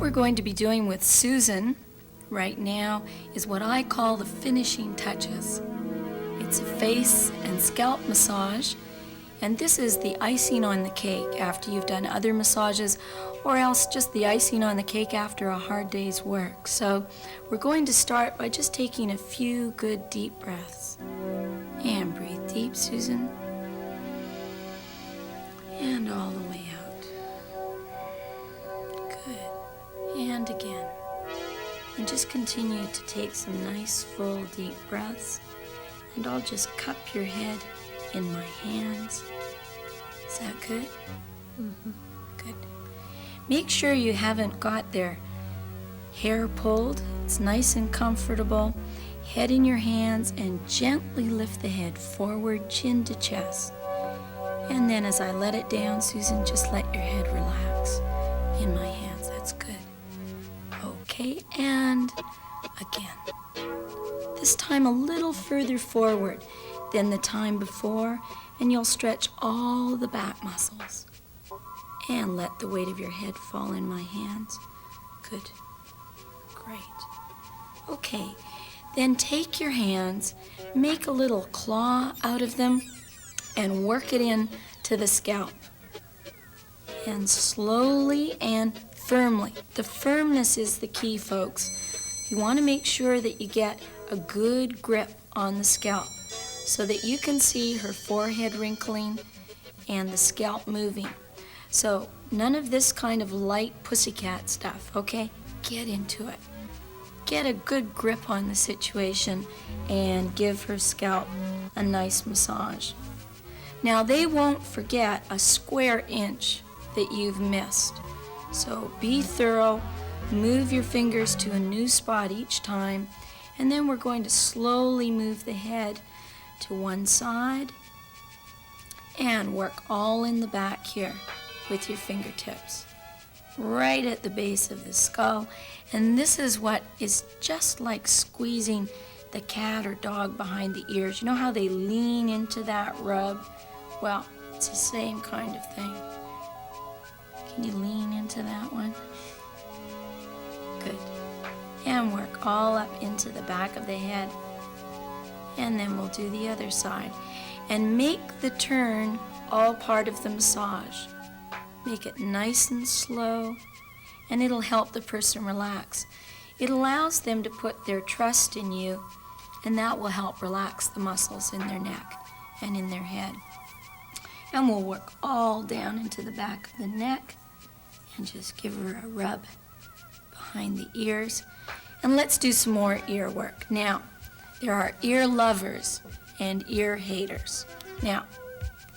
we're going to be doing with Susan right now is what I call the finishing touches. It's a face and scalp massage, and this is the icing on the cake after you've done other massages, or else just the icing on the cake after a hard day's work. So we're going to start by just taking a few good deep breaths. And breathe deep, Susan. And all the way out. Good. And again. And just continue to take some nice, full, deep breaths. And I'll just cup your head in my hands. Is that good? Mm-hmm. Good. Make sure you haven't got their hair pulled. It's nice and comfortable. Head in your hands and gently lift the head forward, chin to chest. And then as I let it down, Susan, just let your head relax in my hands. That's good. Okay, and again. This time a little further forward than the time before, and you'll stretch all the back muscles. And let the weight of your head fall in my hands. Good. Great. Okay, then take your hands, make a little claw out of them, and work it in to the scalp. And slowly and firmly. The firmness is the key, folks. You want to make sure that you get a good grip on the scalp so that you can see her forehead wrinkling and the scalp moving. So none of this kind of light pussycat stuff, okay? Get into it. Get a good grip on the situation and give her scalp a nice massage. Now they won't forget a square inch that you've missed. So be thorough, move your fingers to a new spot each time, and then we're going to slowly move the head to one side and work all in the back here with your fingertips, right at the base of the skull. And this is what is just like squeezing the cat or dog behind the ears. You know how they lean into that rub? Well, it's the same kind of thing. Can you lean into that one? Good. And work all up into the back of the head. And then we'll do the other side. And make the turn all part of the massage. Make it nice and slow, and it'll help the person relax. It allows them to put their trust in you, and that will help relax the muscles in their neck and in their head. And we'll work all down into the back of the neck and just give her a rub behind the ears. And let's do some more ear work. Now, there are ear lovers and ear haters. Now,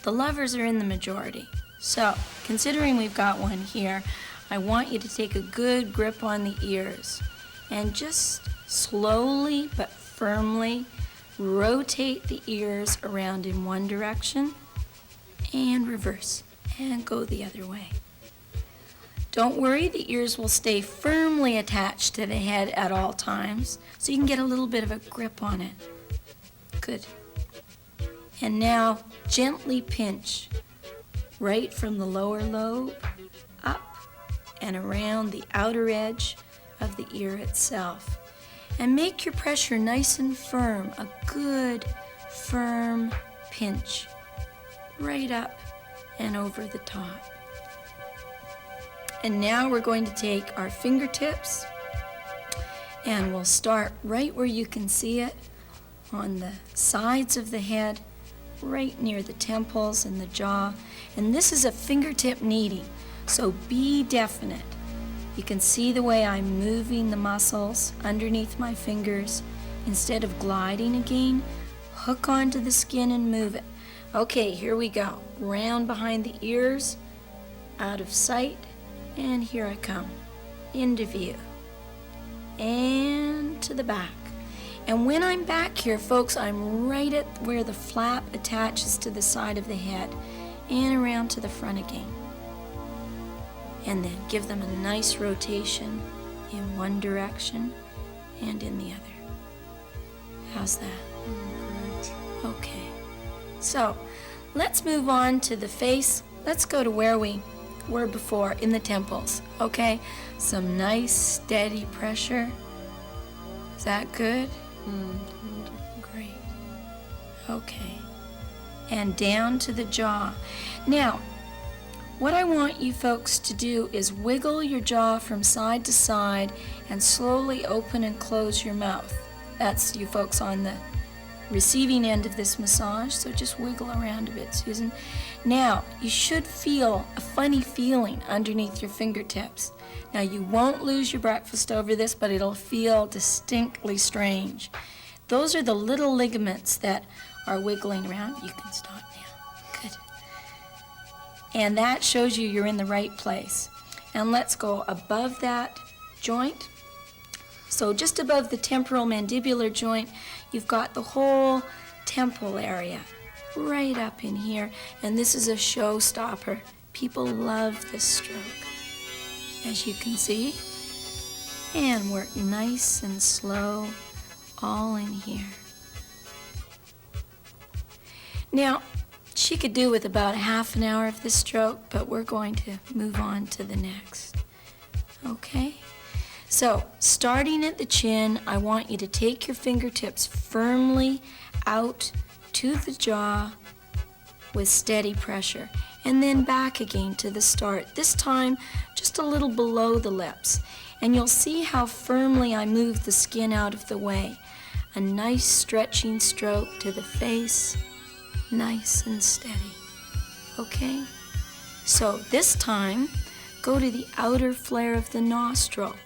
the lovers are in the majority. So, considering we've got one here, I want you to take a good grip on the ears and just slowly but firmly rotate the ears around in one direction and reverse and go the other way. Don't worry, the ears will stay firmly attached to the head at all times, so you can get a little bit of a grip on it. Good. And now gently pinch right from the lower lobe up and around the outer edge of the ear itself. And make your pressure nice and firm, a good firm pinch right up and over the top. And now we're going to take our fingertips and we'll start right where you can see it on the sides of the head, right near the temples and the jaw. And this is a fingertip kneading, so be definite. You can see the way I'm moving the muscles underneath my fingers. Instead of gliding again, hook onto the skin and move it. Okay, here we go. Round behind the ears, out of sight, and here I come. Into view. And to the back. And when I'm back here, folks, I'm right at where the flap attaches to the side of the head and around to the front again. And then give them a nice rotation in one direction and in the other. How's that? Great. Okay. So let's move on to the face. Let's go to where we were before in the temples, okay? Some nice steady pressure. Is that good? Great. Okay. And down to the jaw. Now, what I want you folks to do is wiggle your jaw from side to side and slowly open and close your mouth. That's you folks on the receiving end of this massage, so just wiggle around a bit, Susan. Now, you should feel a funny feeling underneath your fingertips. Now, you won't lose your breakfast over this, but it'll feel distinctly strange. Those are the little ligaments that are wiggling around. You can stop now. Good. And that shows you you're in the right place. And let's go above that joint. So just above the temporal mandibular joint, you've got the whole temple area right up in here. And this is a showstopper. People love this stroke, as you can see. And work nice and slow all in here. Now, she could do with about half an hour of this stroke, but we're going to move on to the next. Okay? So, starting at the chin, I want you to take your fingertips firmly out to the jaw with steady pressure, and then back again to the start. This time, just a little below the lips. And you'll see how firmly I move the skin out of the way. A nice stretching stroke to the face, nice and steady. Okay? So this time, go to the outer flare of the nostril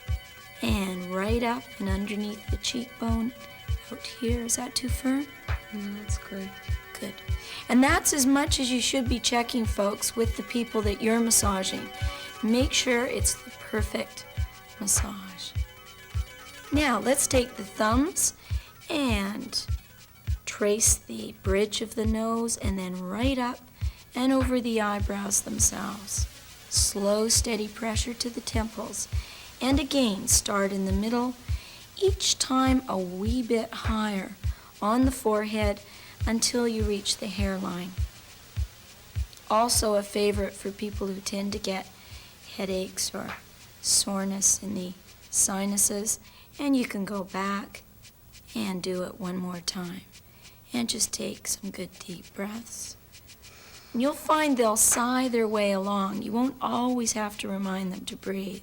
and right up and underneath the cheekbone out here. Is that too firm? No, that's great. Good. And that's as much as you should be checking, folks, with the people that you're massaging. Make sure it's the perfect massage. Now, let's take the thumbs and trace the bridge of the nose and then right up and over the eyebrows themselves. Slow, steady pressure to the temples. And again, start in the middle, each time a wee bit higher on the forehead until you reach the hairline. Also a favorite for people who tend to get headaches or soreness in the sinuses. And you can go back and do it one more time. And just take some good deep breaths. And you'll find they'll sigh their way along. You won't always have to remind them to breathe.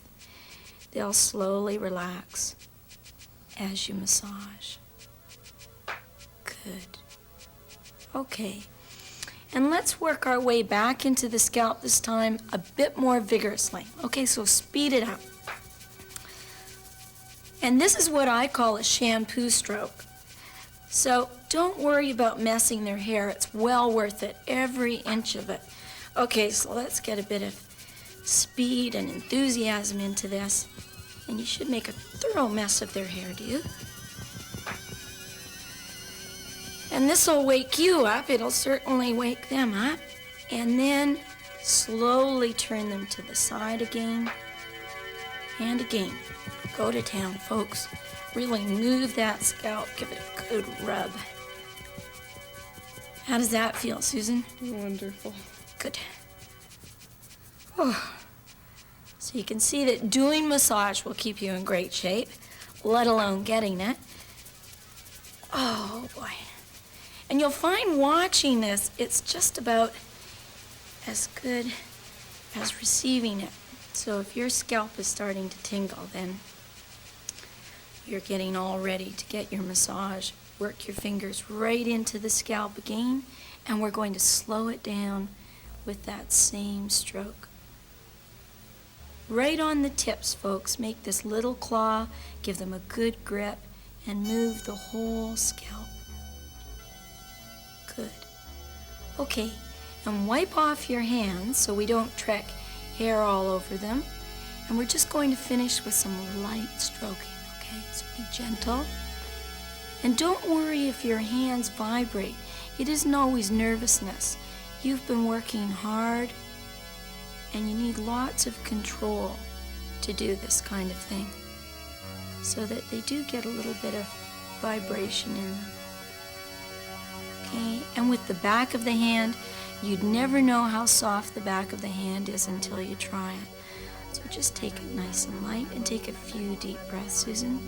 They'll slowly relax as you massage. Good. Okay. And let's work our way back into the scalp this time a bit more vigorously. Okay, so speed it up. And this is what I call a shampoo stroke. So don't worry about messing their hair. It's well worth it, every inch of it. Okay, so let's get a bit of speed and enthusiasm into this. And you should make a thorough mess of their hair, do you? And this will wake you up. It'll certainly wake them up. And then slowly turn them to the side again. And again. Go to town, folks. Really move that scalp. Give it a good rub. How does that feel, Susan? Wonderful. Good. Oh. So you can see that doing massage will keep you in great shape, let alone getting it. Oh, boy. And you'll find watching this, it's just about as good as receiving it. So if your scalp is starting to tingle, then you're getting all ready to get your massage. Work your fingers right into the scalp again, and we're going to slow it down with that same stroke. Right on the tips, folks. Make this little claw, give them a good grip, and move the whole scalp. Good. Okay, and wipe off your hands so we don't trek hair all over them. And we're just going to finish with some light stroking, okay? So be gentle. And don't worry if your hands vibrate. It isn't always nervousness. You've been working hard, and you need lots of control to do this kind of thing so that they do get a little bit of vibration in them. Okay, and with the back of the hand, You'd never know how soft the back of the hand is until you try it. So just take it nice and light and take a few deep breaths, Susan.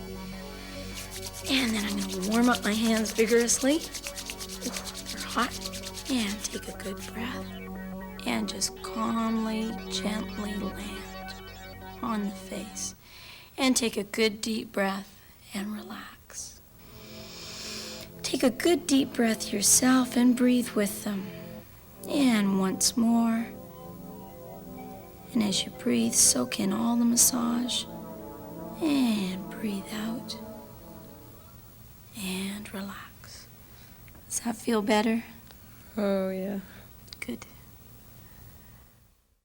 And then I'm going to warm up my hands vigorously. Ooh, they're hot. And take a good breath. And just calmly, gently land on the face. And take a good deep breath and relax. Take a good deep breath yourself and breathe with them. And once more. And as you breathe, soak in all the massage. And breathe out. And relax. Does that feel better? Oh, yeah. Good.